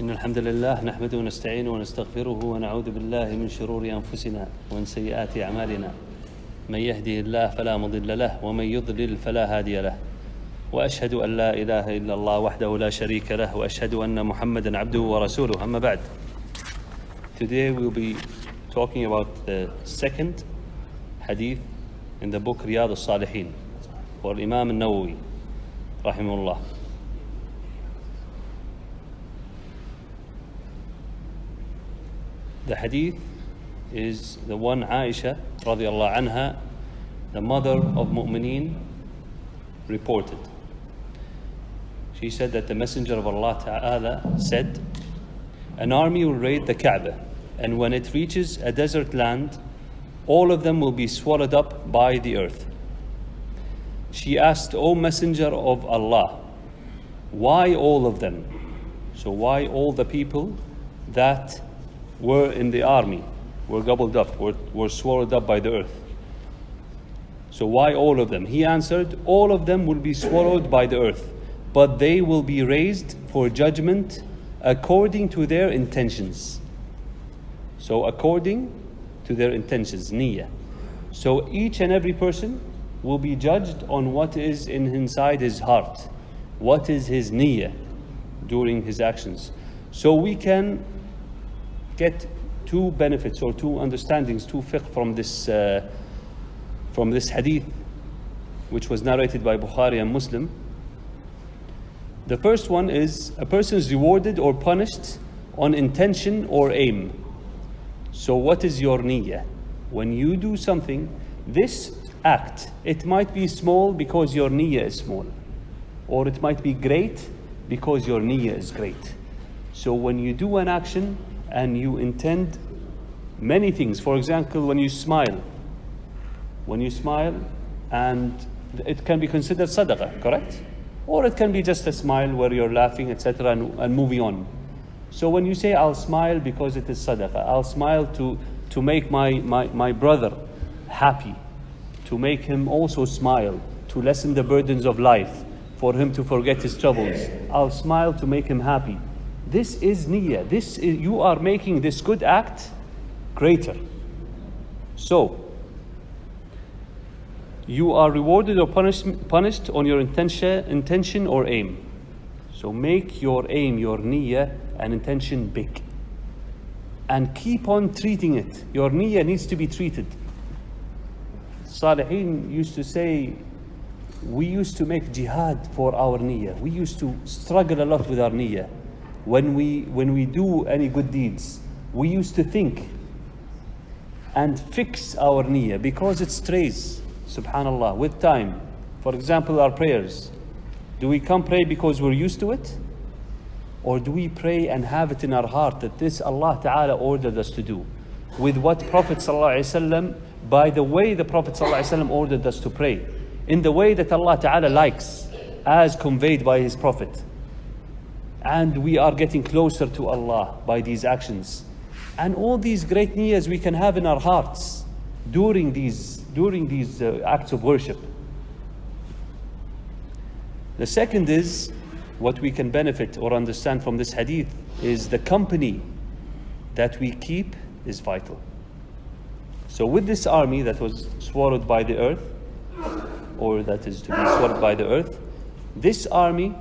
إن الحمد لله نحمده ونستعينه ونستغفره ونعوذ بالله من شرور أنفسنا ومن سيئات أعمالنا من يهده الله فلا مضل له ومن يضلل فلا هادي له وأشهد أن لا إله إلا الله وحده لا شريك له وأشهد أن محمدا عبده ورسوله أما بعد. Today we'll be talking about the second hadith in the book Riyadh as-Saliheen for Imam Nawawi rahimahullah. The hadith is the one Aisha radiallahu anha, the mother of mu'mineen, reported. She said that the Messenger of Allah Ta'ala said, an army will raid the Kaaba, and when it reaches a desert land, all of them will be swallowed up by the earth. She asked, O Messenger of Allah, why all of them? So why all the people that were in the army were gobbled up, were swallowed up by the earth? So why all of them? He answered, all of them will be swallowed by the earth, but they will be raised for judgment according to their intentions. So according to their intentions, niyyah. So each and every person will be judged on what is inside his heart, what is his niyyah during his actions. So we can get two benefits or two understandings, two fiqh from this hadith, which was narrated by Bukhari and Muslim. The first one is a person is rewarded or punished on intention or aim. So what is your niyyah? When you do something, this act, it might be small because your niyyah is small, or it might be great because your niyyah is great. So when you do an action and you intend many things, for example, when you smile and it can be considered sadaqah, correct? Or it can be just a smile where you're laughing, etc., and moving on. So when you say, I'll smile because it is sadaqah, I'll smile to make my brother happy, to make him also smile, to lessen the burdens of life, for him to forget his troubles. I'll smile to make him happy. This is niyyah. You are making this good act greater. So, you are rewarded or punished on your intention or aim. So make your aim, your niyyah and intention big. And keep on treating it. Your niyyah needs to be treated. Saliheen used to say, we used to make jihad for our niyyah. We used to struggle a lot with our niyyah. When we do any good deeds, we used to think and fix our niyyah because it strays, subhanallah, with time. For example, our prayers. Do we come pray because we're used to it? Or do we pray and have it in our heart that this Allah Ta'ala ordered us to do? With what Prophet Sallallahu Alaihi Wasallam, by the way the Prophet Sallallahu Alaihi Wasallam ordered us to pray, in the way that Allah Ta'ala likes, as conveyed by His Prophet. And we are getting closer to Allah by these actions. And all these great niyyahs we can have in our hearts during these acts of worship. The second is, what we can benefit or understand from this hadith is the company that we keep is vital. So with this army that was swallowed by the earth, or that is to be swallowed by the earth, this army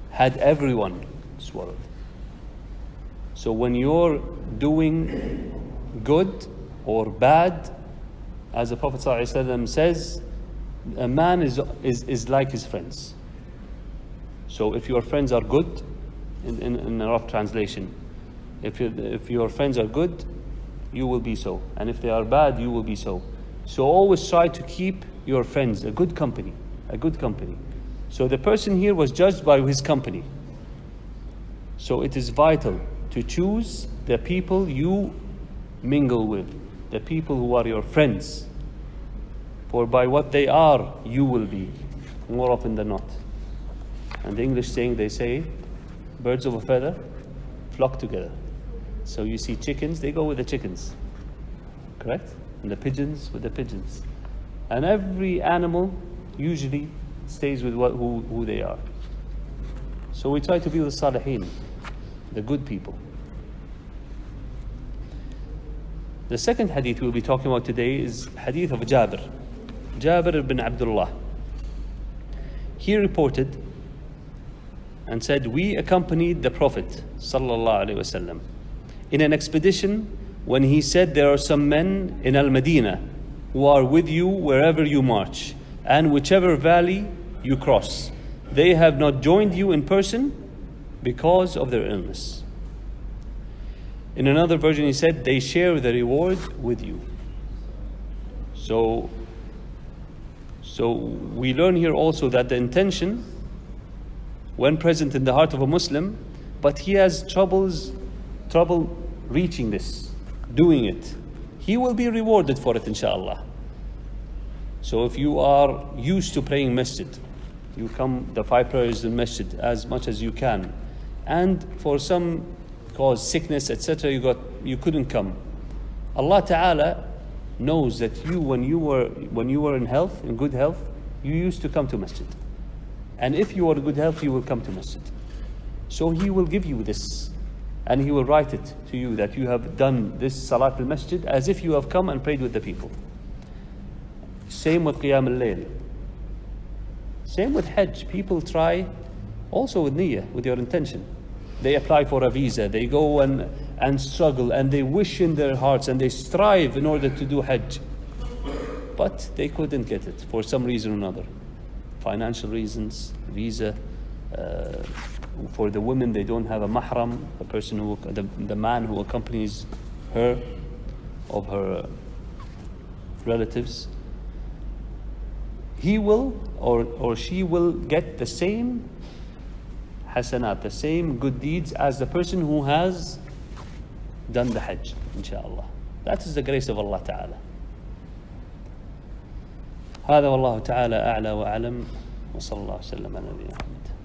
had everyone swallowed. So when you're doing good or bad, as the Prophet ﷺ says, a man is like his friends. So if your friends are good, in a rough translation, if your friends are good, you will be so. And if they are bad, you will be so. So always try to keep your friends a good company. So the person here was judged by his company. So it is vital to choose the people you mingle with, the people who are your friends. For by what they are, you will be, more often than not. And the English saying, they say, birds of a feather flock together. So you see chickens, they go with the chickens, correct? And the pigeons with the pigeons. And every animal usually stays with who they are. So we try to be with Saliheen. the good people. The second hadith we'll be talking about today is hadith of Jabir ibn Abdullah. He reported and said, we accompanied the Prophet sallallahu alaihi wasallam in an expedition when he said, there are some men in Al-Madinah who are with you wherever you march and whichever valley you cross. They have not joined you in person because of their illness. In another version he said, they share the reward with you. So we learn here also that the intention, when present in the heart of a Muslim, but he has trouble reaching this, doing it, he will be rewarded for it, inshallah. So if you are used to praying masjid, you come the 5 prayers in masjid as much as you can, and for some cause, sickness, etc., you couldn't come. Allah Ta'ala knows that you, when you were in health, in good health, you used to come to masjid. And if you are in good health, you will come to masjid. So He will give you this, and He will write it to you that you have done this Salat al-Masjid as if you have come and prayed with the people. Same with Qiyam al-Layl. Same with Hajj. People try also with niyyah, with your intention. They apply for a visa, they go and struggle, and they wish in their hearts and they strive in order to do Hajj. But they couldn't get it for some reason or another. Financial reasons, visa. For the women, they don't have a mahram, a person who, the man who accompanies her, of her relatives. He will or she will get the same hasanat, the same good deeds as the person who has done the Hajj, inshallah. That is the grace of Allah Ta'ala. هذا والله تعالى أعلى وأعلم وصلى الله وسلم على نبينا محمد.